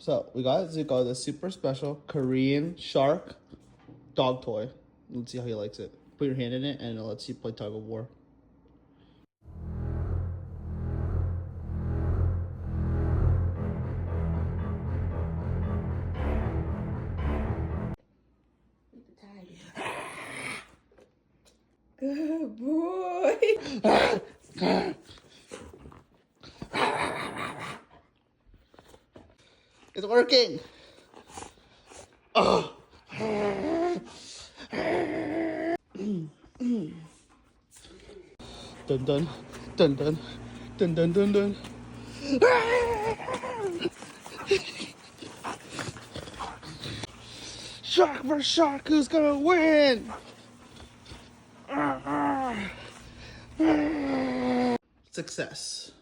So we got Zuko the super special Korean shark dog toy. Let's see how he likes it. Put your hand in it and let's see play tug of war. Good boy. It's working. Oh. Dun dun dun dun dun dun dun dun. Shark versus shark, who's gonna win? Success.